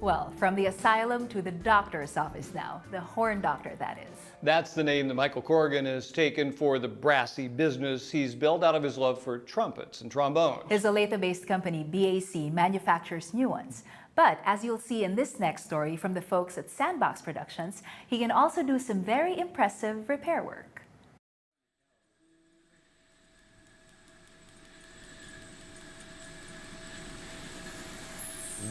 Well, from the asylum to the doctor's office now. The horn doctor, that is. That's the name that Michael Corrigan has taken for the brassy business he's built out of his love for trumpets and trombones. His Olathe-based company, BAC, manufactures new ones. But as you'll see in this next story from the folks at Sandbox Productions, he can also do some very impressive repair work.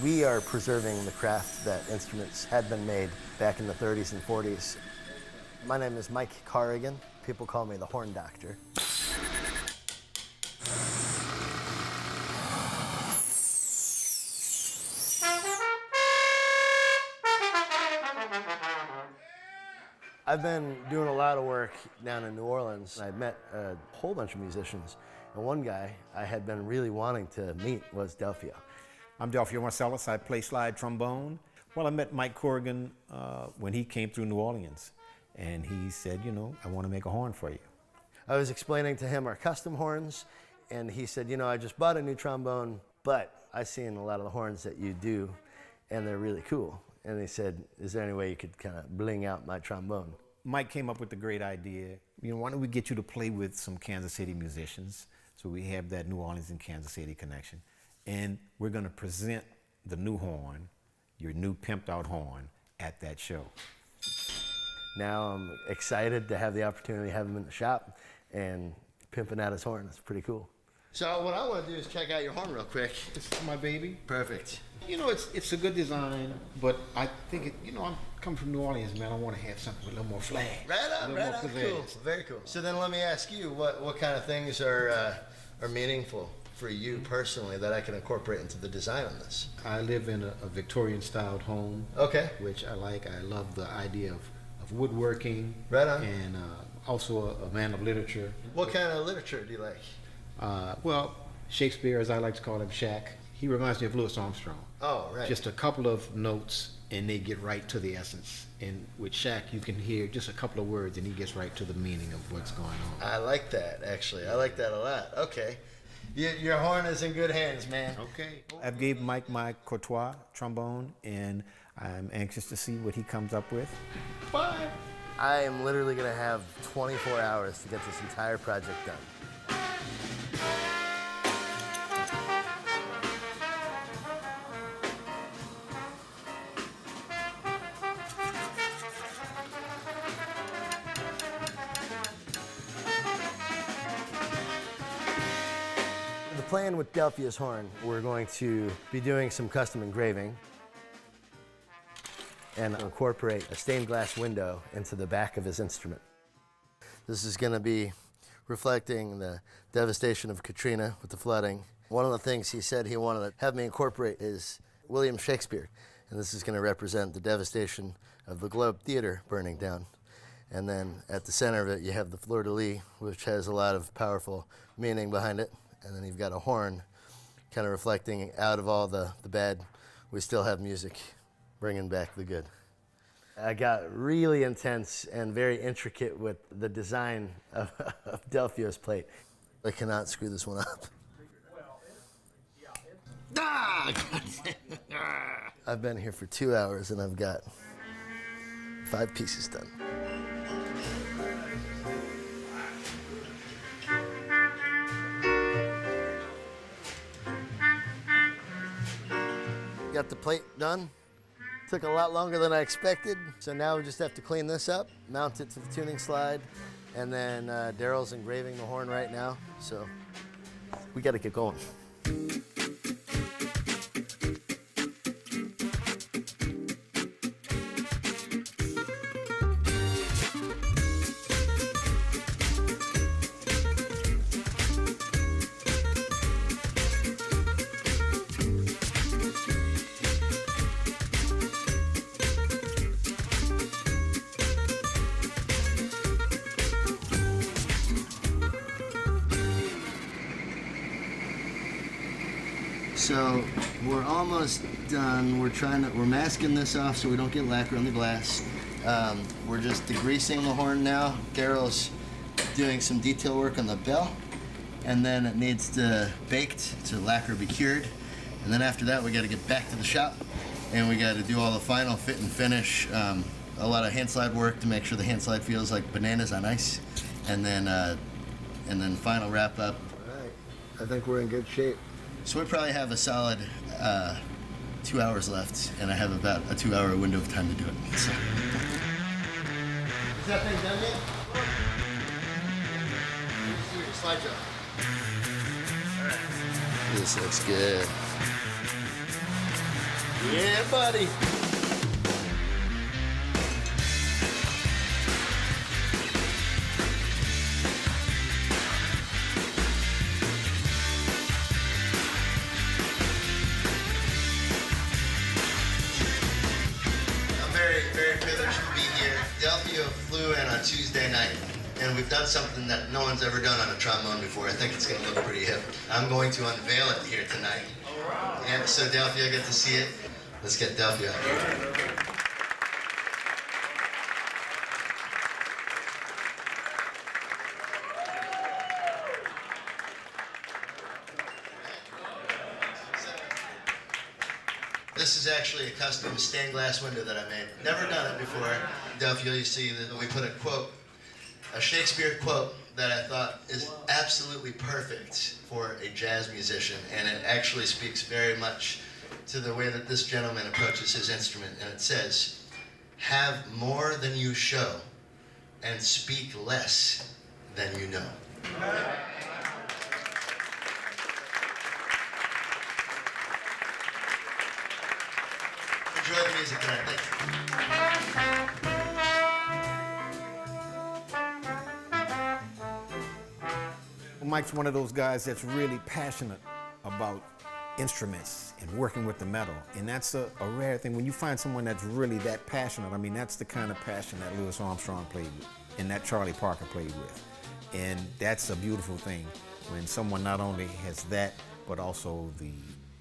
We are preserving the craft that instruments had been made back in the 30s and 40s. My name is Mike Corrigan. People call me the Horn Doctor. I've been doing a lot of work down in New Orleans. I met a whole bunch of musicians, and one guy I had been really wanting to meet was Delfeayo. I'm Delfeayo Marcellus. I play slide trombone. Well, I met Mike Corrigan when he came through New Orleans, and he said, you know, I want to make a horn for you. I was explaining to him our custom horns, and he said, you know, I just bought a new trombone, but I've seen a lot of the horns that you do, and they're really cool. And he said, is there any way you could kind of bling out my trombone? Mike came up with the great idea, you know, why don't we get you to play with some Kansas City musicians? So we have that New Orleans and Kansas City connection. And we're going to present the new horn, your new pimped out horn, at that show. Now I'm excited to have the opportunity to have him in the shop and pimping out his horn. It's pretty cool. So what I want to do is check out your horn real quick. This is my baby. Perfect. You know, it's a good design, but I think, you know, I'm coming from New Orleans, man. I want to have something with a little more flash. Right on, right on. Cool. Very cool. So then let me ask you, what kind of things are meaningful for you personally that I can incorporate into the design on this? I live in a Victorian-styled home. Okay. Which I like. I love the idea of woodworking. Right on. And also a man of literature. What kind of literature do you like? Well, Shakespeare, as I like to call him, Shaq. He reminds me of Louis Armstrong. Oh, right. Just a couple of notes, and they get right to the essence. And with Shaq, you can hear just a couple of words, and he gets right to the meaning of what's going on. I like that, actually. I like that a lot. Okay. Your horn is in good hands, man. Okay. I've gave Mike my Courtois trombone, and I'm anxious to see what he comes up with. Bye. I am literally going to have 24 hours to get this entire project done. The plan with Delfeayo's horn, we're going to be doing some custom engraving and incorporate a stained glass window into the back of his instrument. This is going to be reflecting the devastation of Katrina with the flooding. One of the things he said he wanted to have me incorporate is William Shakespeare, and this is going to represent the devastation of the Globe Theater burning down. And then at the center of it, you have the fleur-de-lis, which has a lot of powerful meaning behind it. And then you've got a horn kind of reflecting out of all the bad, we still have music, bringing back the good. I got really intense and very intricate with the design of Delfeayo's plate. I cannot screw this one up. I've been here for 2 hours and I've got 5 pieces done. Got the plate done. Took a lot longer than I expected. So now we just have to clean this up, mount it to the tuning slide, and then Daryl's engraving the horn right now. So we got to get going. So we're almost done. We're masking this off so we don't get lacquer on the glass. We're just degreasing the horn now. Daryl's doing some detail work on the bell, and then it needs to baked to lacquer be cured. And then after that, we got to get back to the shop and we got to do all the final fit and finish. A lot of hand slide work to make sure the hand slide feels like bananas on ice, and then final wrap up. All right, I think we're in good shape. So we probably have a solid 2 hours left, and I have about a 2-hour window of time to do it. So. Is that thing done yet? Slide job. All right. This looks good. Yeah, buddy. Very privileged to be here. Delphia flew in on Tuesday night, and we've done something that no one's ever done on a trombone before. I think it's going to look pretty hip. I'm going to unveil it here tonight. Yeah, so Delphia, get to see it. Let's get Delphia out here. This is actually a custom stained glass window that I made. Never done it before. Delphia, you see that we put a quote, a Shakespeare quote that I thought is absolutely perfect for a jazz musician, and it actually speaks very much to the way that this gentleman approaches his instrument, and it says, "Have more than you show, and speak less than you know." Enjoy the music tonight. Thank you. Well, Mike's one of those guys that's really passionate about instruments and working with the metal. And that's a rare thing. When you find someone that's really that passionate, I mean, that's the kind of passion that Louis Armstrong played with and that Charlie Parker played with. And that's a beautiful thing when someone not only has that, but also the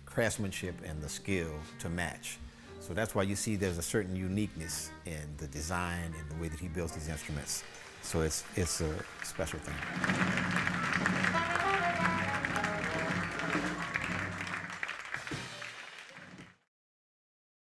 craftsmanship and the skill to match. So that's why you see there's a certain uniqueness in the design and the way that he builds these instruments. So it's a special thing.